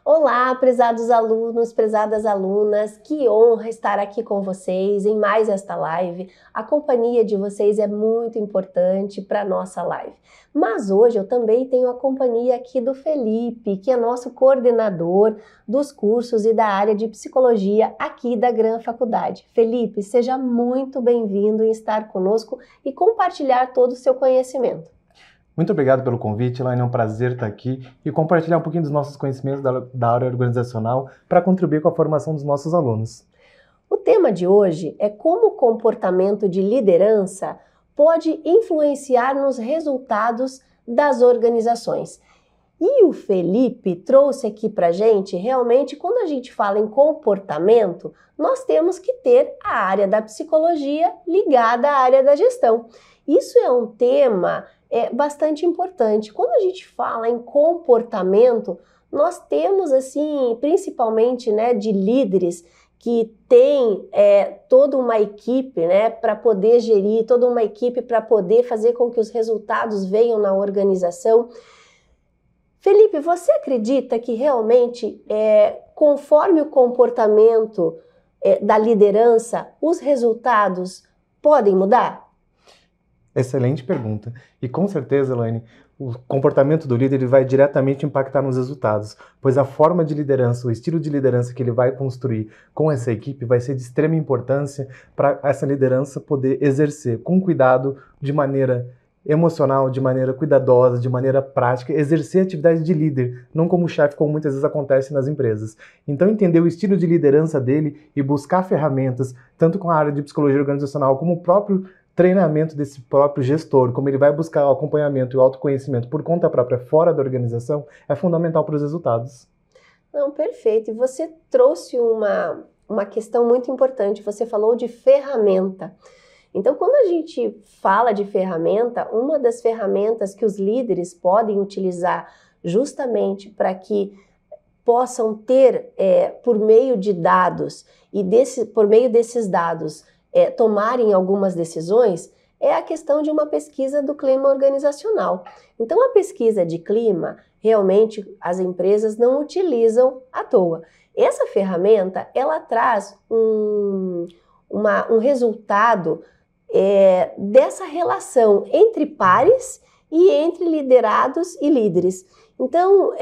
Olá, prezados alunos, prezadas alunas, que honra estar aqui com vocês em mais esta live. A companhia de vocês é muito importante para a nossa live. Mas hoje eu também tenho a companhia aqui do Felipe, que é nosso coordenador dos cursos e da área de psicologia aqui da Gran Faculdade. Felipe, seja muito bem-vindo em estar conosco e compartilhar todo o seu conhecimento. Muito obrigado pelo convite, Elaine. É um prazer estar aqui e compartilhar um pouquinho dos nossos conhecimentos da área organizacional para contribuir com a formação dos nossos alunos. O tema de hoje é como o comportamento de liderança pode influenciar nos resultados das organizações. E o Felipe trouxe aqui para a gente, realmente, quando a gente fala em comportamento, nós temos que ter a área da psicologia ligada à área da gestão. Isso é um tema bastante importante. Quando a gente fala em comportamento, nós temos, assim, principalmente, de líderes que tem toda uma equipe, para poder gerir, toda uma equipe para poder fazer com que os resultados venham na organização. Felipe, você acredita que realmente, conforme o comportamento da liderança, os resultados podem mudar? Excelente pergunta. E com certeza, Elaine, o comportamento do líder ele vai diretamente impactar nos resultados, pois a forma de liderança, o estilo de liderança que ele vai construir com essa equipe vai ser de extrema importância para essa liderança poder exercer com cuidado, de maneira emocional, de maneira cuidadosa, de maneira prática, exercer a atividade de líder, não como chefe, como muitas vezes acontece nas empresas. Então, entender o estilo de liderança dele e buscar ferramentas, tanto com a área de psicologia organizacional, como o próprio treinamento desse próprio gestor, como ele vai buscar o acompanhamento e o autoconhecimento por conta própria fora da organização, é fundamental para os resultados. Não, perfeito. E você trouxe uma questão muito importante. Você falou de ferramenta. Então, quando a gente fala de ferramenta, uma das ferramentas que os líderes podem utilizar justamente para que possam ter, por meio de dados e por meio desses dados, tomarem algumas decisões, é a questão de uma pesquisa do clima organizacional. Então, a pesquisa de clima, realmente, as empresas não utilizam à toa. Essa ferramenta, ela traz um resultado dessa relação entre pares e entre liderados e líderes. Então,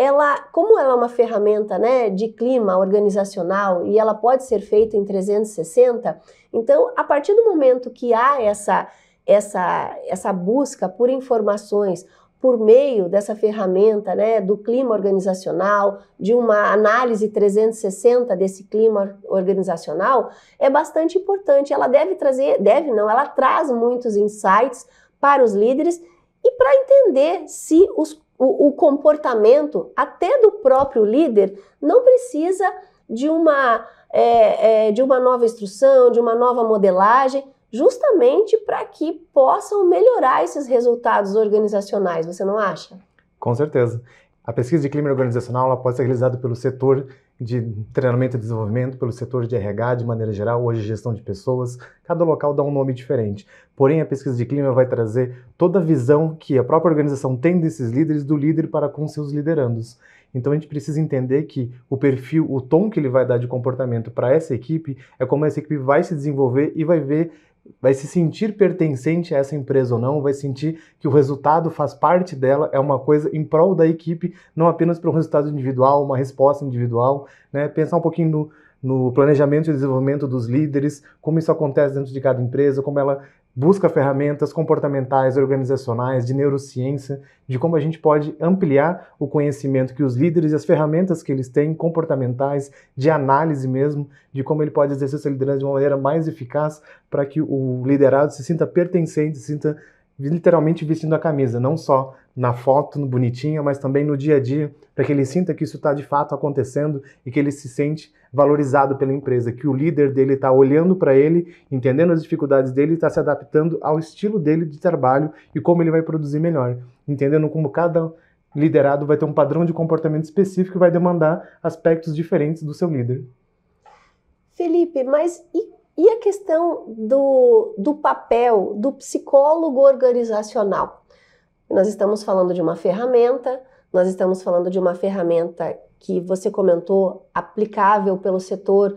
como ela é uma ferramenta de clima organizacional e ela pode ser feita em 360, então, a partir do momento que há essa busca por informações por meio dessa ferramenta do clima organizacional, de uma análise 360 desse clima organizacional, é bastante importante. Ela ela traz muitos insights para os líderes e para entender se o comportamento até do próprio líder não precisa de uma nova instrução, de uma nova modelagem, justamente para que possam melhorar esses resultados organizacionais, você não acha? Com certeza. A pesquisa de clima organizacional ela pode ser realizada pelo setor de treinamento e desenvolvimento, pelo setor de RH de maneira geral, hoje gestão de pessoas, cada local dá um nome diferente. Porém, a pesquisa de clima vai trazer toda a visão que a própria organização tem desses líderes, do líder para com seus liderandos. Então a gente precisa entender que o perfil, o tom que ele vai dar de comportamento para essa equipe é como essa equipe vai se desenvolver e vai se sentir pertencente a essa empresa ou não, vai sentir que o resultado faz parte dela, é uma coisa em prol da equipe, não apenas para um resultado individual, uma resposta individual, Pensar um pouquinho no planejamento e desenvolvimento dos líderes, como isso acontece dentro de cada empresa, como ela busca ferramentas comportamentais, organizacionais, de neurociência, de como a gente pode ampliar o conhecimento que os líderes e as ferramentas que eles têm, comportamentais, de análise mesmo, de como ele pode exercer sua liderança de uma maneira mais eficaz para que o liderado se sinta pertencente, se sinta literalmente vestindo a camisa, não só na foto, no bonitinho, mas também no dia a dia, para que ele sinta que isso está de fato acontecendo e que ele se sente valorizado pela empresa, que o líder dele está olhando para ele, entendendo as dificuldades dele e está se adaptando ao estilo dele de trabalho e como ele vai produzir melhor, entendendo como cada liderado vai ter um padrão de comportamento específico e vai demandar aspectos diferentes do seu líder. Felipe, mas e a questão do papel do psicólogo organizacional? Nós estamos falando de uma ferramenta que você comentou, aplicável pelo setor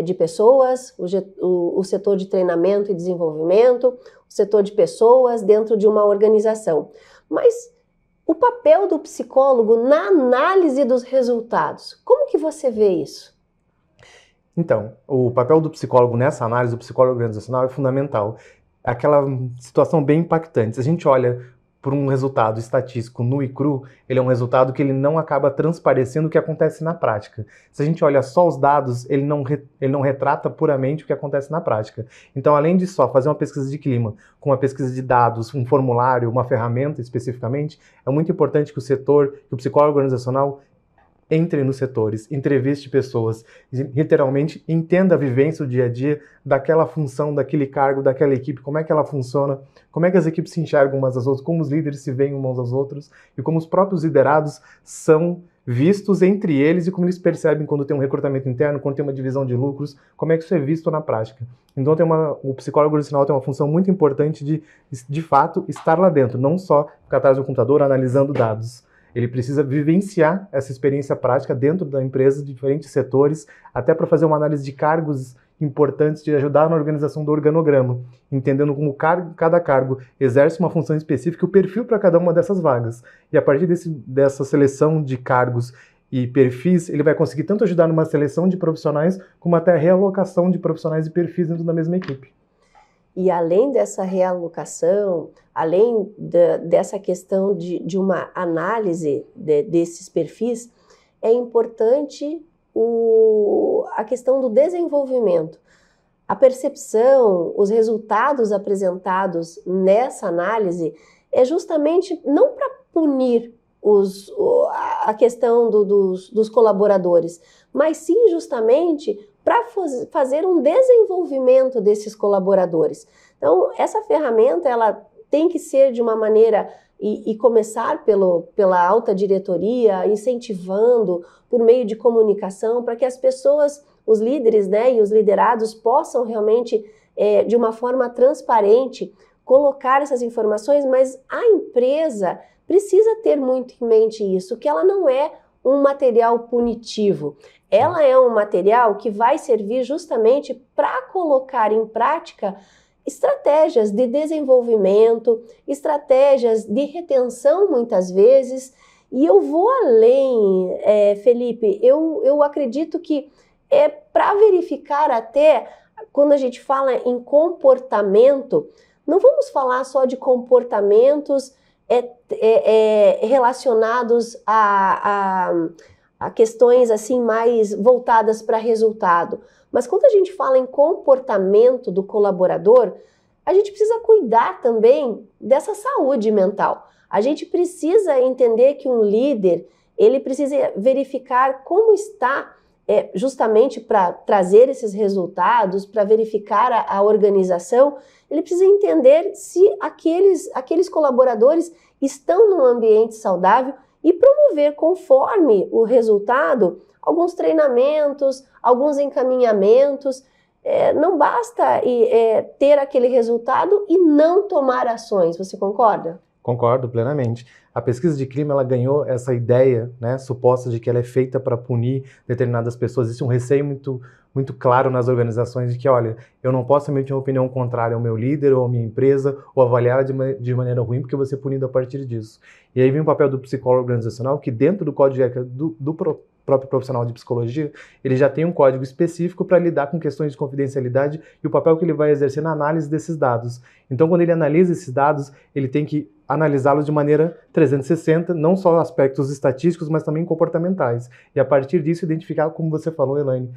de pessoas, o setor de treinamento e desenvolvimento, o setor de pessoas dentro de uma organização. Mas o papel do psicólogo na análise dos resultados, como que você vê isso? Então, o papel do psicólogo nessa análise, do psicólogo organizacional, é fundamental. É aquela situação bem impactante. Se a gente olha por um resultado estatístico nu e cru, ele é um resultado que ele não acaba transparecendo o que acontece na prática. Se a gente olha só os dados, ele não retrata puramente o que acontece na prática. Então, além de só fazer uma pesquisa de clima, com uma pesquisa de dados, um formulário, uma ferramenta especificamente, é muito importante que o psicólogo organizacional entre nos setores, entreviste pessoas, literalmente entenda a vivência, o dia a dia daquela função, daquele cargo, daquela equipe, como é que ela funciona, como é que as equipes se enxergam umas às outras, como os líderes se veem uns aos outros e como os próprios liderados são vistos entre eles e como eles percebem quando tem um recrutamento interno, quando tem uma divisão de lucros, como é que isso é visto na prática. Então o psicólogo organizacional tem uma função muito importante de fato, estar lá dentro, não só ficar atrás do computador analisando dados. Ele precisa vivenciar essa experiência prática dentro da empresa, de diferentes setores, até para fazer uma análise de cargos importantes, de ajudar na organização do organograma, entendendo como cada cargo exerce uma função específica e o perfil para cada uma dessas vagas. E a partir dessa seleção de cargos e perfis, ele vai conseguir tanto ajudar numa seleção de profissionais, como até a realocação de profissionais e perfis dentro da mesma equipe. E além dessa realocação, além dessa questão de uma análise desses perfis, é importante a questão do desenvolvimento. A percepção, os resultados apresentados nessa análise é justamente não para punir a questão dos colaboradores, mas sim justamente para fazer um desenvolvimento desses colaboradores. Então, essa ferramenta ela tem que ser de uma maneira e começar pela alta diretoria, incentivando por meio de comunicação, para que as pessoas, os líderes, né, e os liderados possam realmente, de uma forma transparente, colocar essas informações, mas a empresa precisa ter muito em mente isso, que ela não é um material punitivo. Ela é um material que vai servir justamente para colocar em prática estratégias de desenvolvimento, estratégias de retenção muitas vezes. E eu vou além, Felipe, eu acredito que para verificar até, quando a gente fala em comportamento, não vamos falar só de comportamentos relacionados a questões assim mais voltadas para resultado. Mas quando a gente fala em comportamento do colaborador, a gente precisa cuidar também dessa saúde mental. A gente precisa entender que um líder, ele precisa verificar como está, justamente para trazer esses resultados, para verificar a organização, ele precisa entender se aqueles colaboradores estão num ambiente saudável e promover, conforme o resultado, alguns treinamentos, alguns encaminhamentos. Não basta ter aquele resultado e não tomar ações. Você concorda? Concordo plenamente. A pesquisa de clima ela ganhou essa ideia, né, suposta de que ela é feita para punir determinadas pessoas. Existe um receio muito claro nas organizações de que, olha, eu não posso emitir uma opinião contrária ao meu líder ou à minha empresa ou avaliar de maneira ruim porque eu vou ser punido a partir disso. E aí vem o papel do psicólogo organizacional que dentro do código de ética do próprio profissional de psicologia, ele já tem um código específico para lidar com questões de confidencialidade e o papel que ele vai exercer na análise desses dados. Então, quando ele analisa esses dados, ele tem que analisá-los de maneira 360, não só aspectos estatísticos, mas também comportamentais. E a partir disso, identificar, como você falou, Elaine,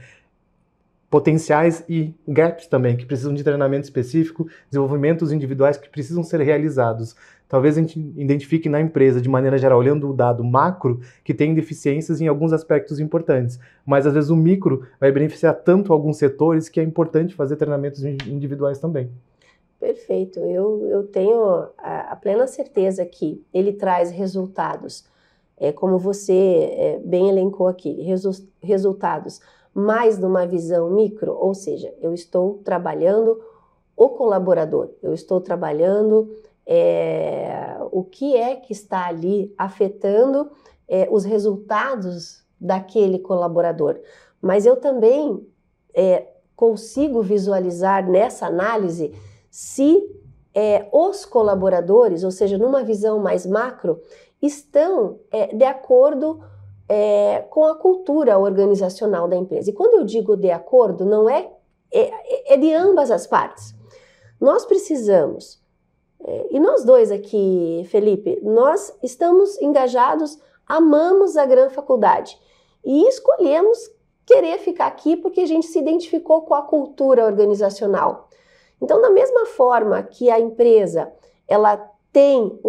potenciais e gaps também, que precisam de treinamento específico, desenvolvimentos individuais que precisam ser realizados. Talvez a gente identifique na empresa, de maneira geral, olhando o dado macro, que tem deficiências em alguns aspectos importantes. Mas, às vezes, o micro vai beneficiar tanto alguns setores que é importante fazer treinamentos individuais também. Perfeito. Eu tenho a plena certeza que ele traz resultados, como você bem elencou aqui, resultados mais numa visão micro, ou seja, eu estou trabalhando o colaborador, eu estou trabalhando o que é que está ali afetando os resultados daquele colaborador, mas eu também consigo visualizar nessa análise se os colaboradores, ou seja, numa visão mais macro, estão de acordo com a cultura organizacional da empresa. E quando eu digo de acordo, não é de ambas as partes. Nós precisamos, e nós dois aqui, Felipe, nós estamos engajados, amamos a Gran Faculdade e escolhemos querer ficar aqui porque a gente se identificou com a cultura organizacional. Então, da mesma forma que a empresa ela tem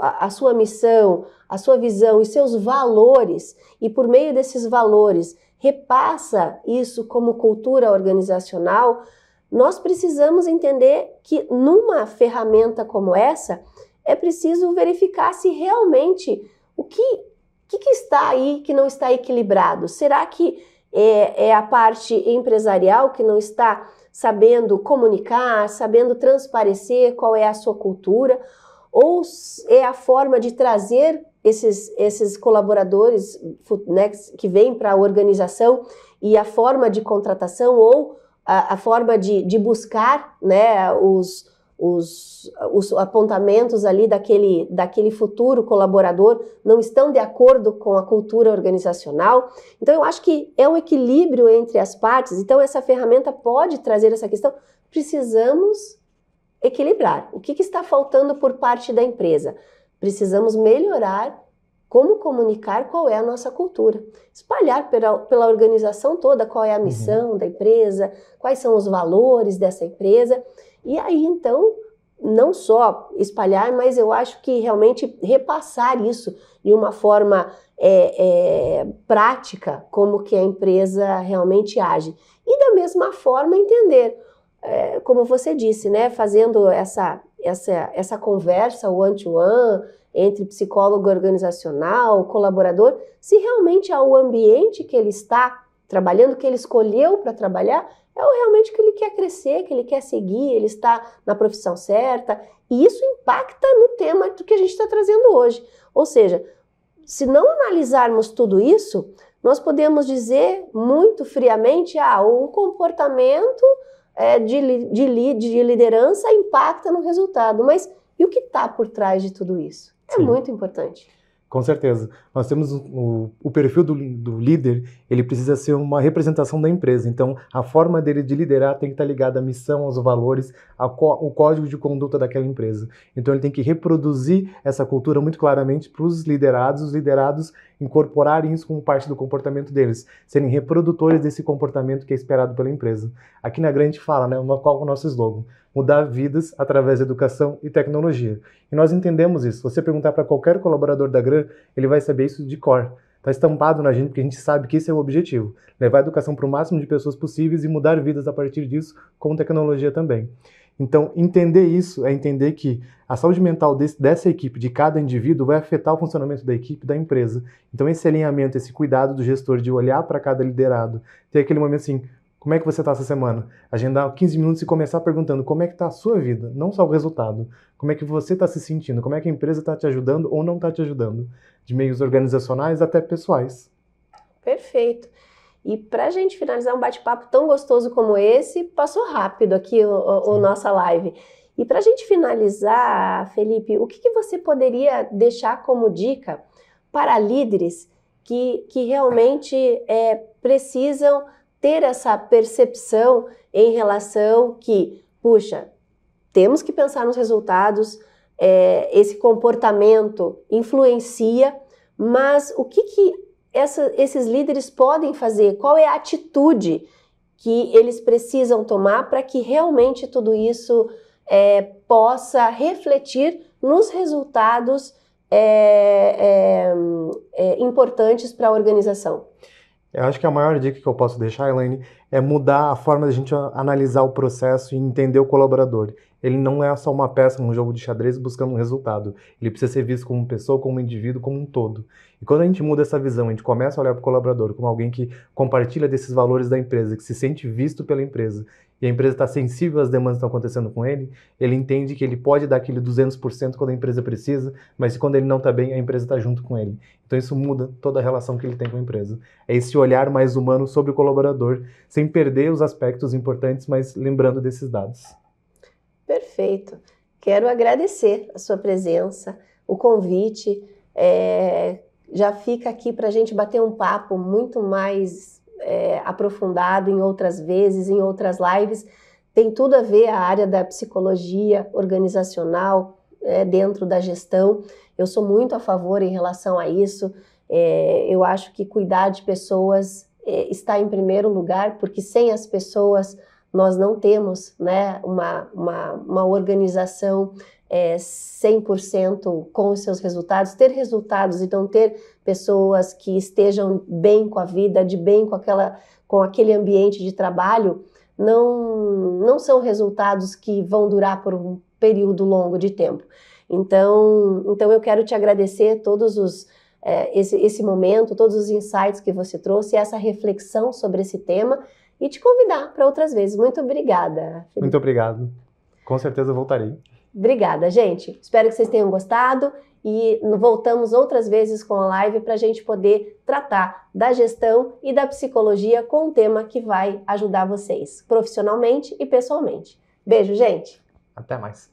a sua missão, a sua visão e seus valores, e por meio desses valores repassa isso como cultura organizacional, nós precisamos entender que numa ferramenta como essa, é preciso verificar se realmente o que está aí que não está equilibrado. Será que é a parte empresarial que não está sabendo comunicar, sabendo transparecer qual é a sua cultura? Ou é a forma de trazer esses colaboradores, né, que vêm para a organização e a forma de contratação ou a forma de buscar, né, os apontamentos ali daquele futuro colaborador não estão de acordo com a cultura organizacional. Então, eu acho que é um equilíbrio entre as partes. Então, essa ferramenta pode trazer essa questão. Precisamos equilibrar. O que está faltando por parte da empresa? Precisamos melhorar como comunicar qual é a nossa cultura. Espalhar pela organização toda qual é a missão da empresa, quais são os valores dessa empresa. E aí, então, não só espalhar, mas eu acho que realmente repassar isso de uma forma prática, como que a empresa realmente age. E da mesma forma entender, como você disse, né, fazendo essa conversa one-to-one entre psicólogo organizacional, colaborador, se realmente o ambiente que ele está trabalhando, que ele escolheu para trabalhar, realmente que ele quer crescer, que ele quer seguir, ele está na profissão certa, e isso impacta no tema do que a gente está trazendo hoje. Ou seja, se não analisarmos tudo isso, nós podemos dizer muito friamente, o comportamento de liderança impacta no resultado, mas e o que está por trás de tudo isso? É Sim. Muito importante. Com certeza. Nós temos o perfil do líder, ele precisa ser uma representação da empresa. Então, a forma dele de liderar tem que estar ligada à missão, aos valores, o código de conduta daquela empresa. Então, ele tem que reproduzir essa cultura muito claramente para os liderados incorporarem isso como parte do comportamento deles, serem reprodutores desse comportamento que é esperado pela empresa. Aqui na Gran a gente fala, né, qual é o nosso slogan? Mudar vidas através da educação e tecnologia. E nós entendemos isso. Se você perguntar para qualquer colaborador da Gran, ele vai saber isso de cor. Está estampado na gente, porque a gente sabe que esse é o objetivo. Levar a educação para o máximo de pessoas possíveis e mudar vidas a partir disso, com tecnologia também. Então, entender isso é entender que a saúde mental dessa equipe, de cada indivíduo, vai afetar o funcionamento da equipe, da empresa. Então, esse alinhamento, esse cuidado do gestor de olhar para cada liderado, ter aquele momento assim, como é que você está essa semana? Agendar 15 minutos e começar perguntando como é que está a sua vida, não só o resultado. Como é que você está se sentindo, como é que a empresa está te ajudando ou não está te ajudando, de meios organizacionais até pessoais. Perfeito. E para a gente finalizar um bate-papo tão gostoso como esse, passou rápido aqui a nossa live. E para a gente finalizar, Felipe, o que você poderia deixar como dica para líderes que realmente precisam ter essa percepção em relação que, puxa, temos que pensar nos resultados, esse comportamento influencia, mas o que esses líderes podem fazer? Qual é a atitude que eles precisam tomar para que realmente tudo isso possa refletir nos resultados importantes para a organização? Eu acho que a maior dica que eu posso deixar, Elaine, é mudar a forma da gente analisar o processo e entender o colaborador. Ele não é só uma peça num jogo de xadrez buscando um resultado. Ele precisa ser visto como pessoa, como indivíduo, como um todo. E quando a gente muda essa visão, a gente começa a olhar para o colaborador como alguém que compartilha desses valores da empresa, que se sente visto pela empresa e a empresa está sensível às demandas que estão acontecendo com ele, ele entende que ele pode dar aquele 200% quando a empresa precisa, mas quando ele não está bem, a empresa está junto com ele. Então isso muda toda a relação que ele tem com a empresa. É esse olhar mais humano sobre o colaborador, sem perder os aspectos importantes, mas lembrando desses dados. Perfeito. Quero agradecer a sua presença, o convite. Já fica aqui para a gente bater um papo muito mais aprofundado em outras vezes, em outras lives. Tem tudo a ver a área da psicologia organizacional dentro da gestão. Eu sou muito a favor em relação a isso. Eu acho que cuidar de pessoas está em primeiro lugar, porque sem as pessoas nós não temos, né, uma organização 100% com os seus resultados. Ter resultados e não ter pessoas que estejam bem com a vida, de bem com aquele ambiente de trabalho, não são resultados que vão durar por um período longo de tempo. Então eu quero te agradecer esse momento, todos os insights que você trouxe, essa reflexão sobre esse tema, e te convidar para outras vezes. Muito obrigada, Felipe. Muito obrigado. Com certeza voltarei. Obrigada, gente. Espero que vocês tenham gostado e voltamos outras vezes com a live para a gente poder tratar da gestão e da psicologia com um tema que vai ajudar vocês, profissionalmente e pessoalmente. Beijo, gente. Até mais.